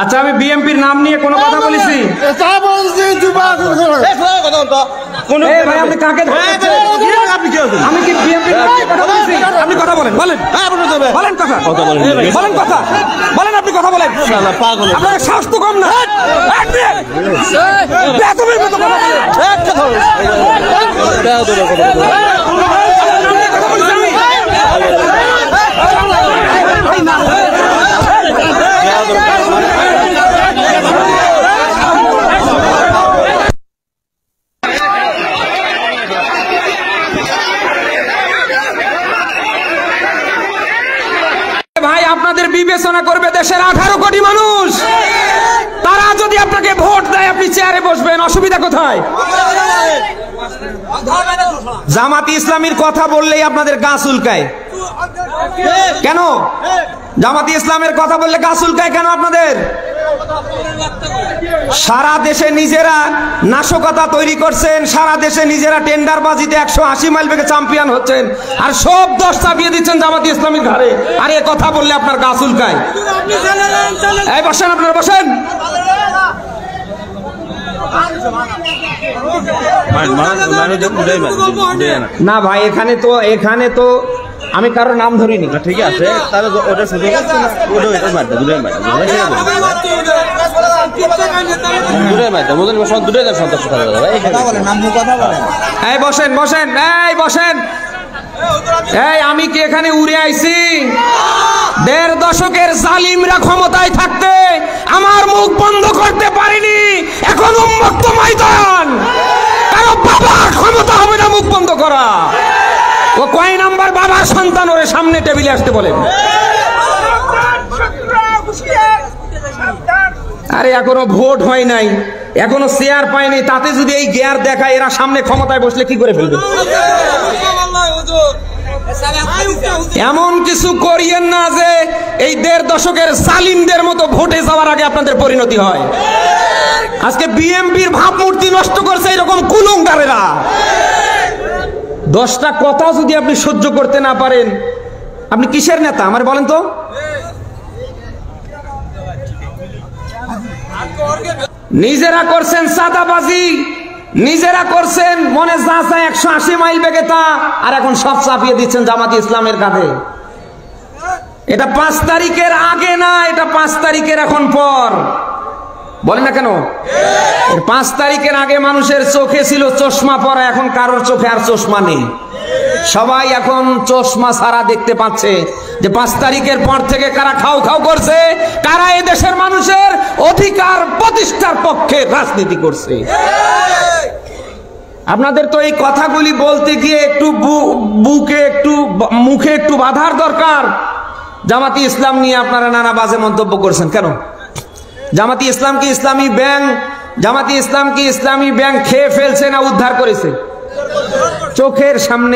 আচ্ছা আমি বিএনপির নাম নিয়ে কোনো কথা বলেছি? ভাই আপনি কাকে আমি কি বিএনপির নাম নিয়ে কথা বলেছি? আপনি কথা বলেন, বলেন বলেন কথা বলেন কথা বলেন, আপনি কথা বলেন। আপনার সাহস তো কম না, বেতনের মতো কথা বলেন। ভাই আপনাদের বিবেচনা করবে দেশের 18 কোটি মানুষ, তারা যদি আপনাকে ভোট দেয় আপনি চেয়ারে বসবেন, অসুবিধা কোথায়? জামাতি ইসলামীর কথা বললেই আপনাদের গা চুলকায় কেন? জামাতি ইসলামের কথা বললে গা চুলকায় কেন আপনাদের? সারা দেশে নিজেরা নাশকতা তৈরি করছেন, সারা দেশে নিজেরা টেন্ডারবাজিতে 180 মাইল বেগে চ্যাম্পিয়ন হচ্ছেন, আর সব দোষ চাপিয়ে দিচ্ছেন জামাতি ইসলামীর ঘাড়ে। আর এ কথা বললে আপনার গা চুলকায়। এই বসেন, আপনারা বসেন। না ভাই এখানে তো আমি কারোর নাম ধরিনি। ঠিক আছে বসেন বসেন, এই বসেন। এই আমি কি এখানে উড়ে আইছি? 1.5 দশকের জালিমরা ক্ষমতায় থাকতে আমার মুখ বন্ধ করতে পারিনি। এখন উন্মুক্ত ময়দান, কারো বাবার ক্ষমতা হবে না মুখ বন্ধ করা। ও কয় নাম্বার বাবার সন্তান, ওরে সামনে টেবিলে আসতে বলেন। আরে এখনো ভোট হয় নাই, এখনো চেয়ার পায়নি, তাতে যদি এই গিয়ার দেখায় এরা সামনে ক্ষমতায় বসলে কি করে ফেলবে? এমন কিছু করিয়েন না যে এই 1.5 দশকের জালিমদের মতো ভোটে যাওয়ার আগে আপনাদের পরিণতি হয়। আজকে বিএনপির ভাবমূর্তি নষ্ট করছে এরকম কুলঙ্গারেরা। 10টা কথা যদি আপনি সহ্য করতে না পারেন, আপনি কিসের নেতা আমার বলেন তো? নিজেরা করছেন চাঁদাবাজি, নিজেরা করছেন মনে যা চায় 180 মাইল বেগে তা, আর এখন সব চাপিয়ে দিচ্ছেন জামাতি ইসলামের কাঁধে। এটা 5 তারিখের আগে না, এটা 5 তারিখের এখন পর। বলেন না কেন? 5 তারিখের আগে মানুষের চোখে ছিল চশমা পরা, এখন কারোর চোখে আর চশমা নেই। সবাই এখন চশমা ছাড়া দেখতে পাচ্ছে যে 5 তারিখের পর থেকে কারা খাও খাও করছে, কারা এই দেশের মানুষের অধিকার প্রতিষ্ঠার পক্ষে রাজনীতি করছে। আপনাদের তো এই কথাগুলি বলতে গিয়ে একটু মুখে একটু বাধার দরকার। জামাতি ইসলাম নিয়ে আপনারা নানা বাজে মন্তব্য করছেন কেন? জামাতি ইসলাম কি ইসলামী ব্যাংক খেয়ে ফেলছে না উদ্ধার করেছে? চোখের সামনে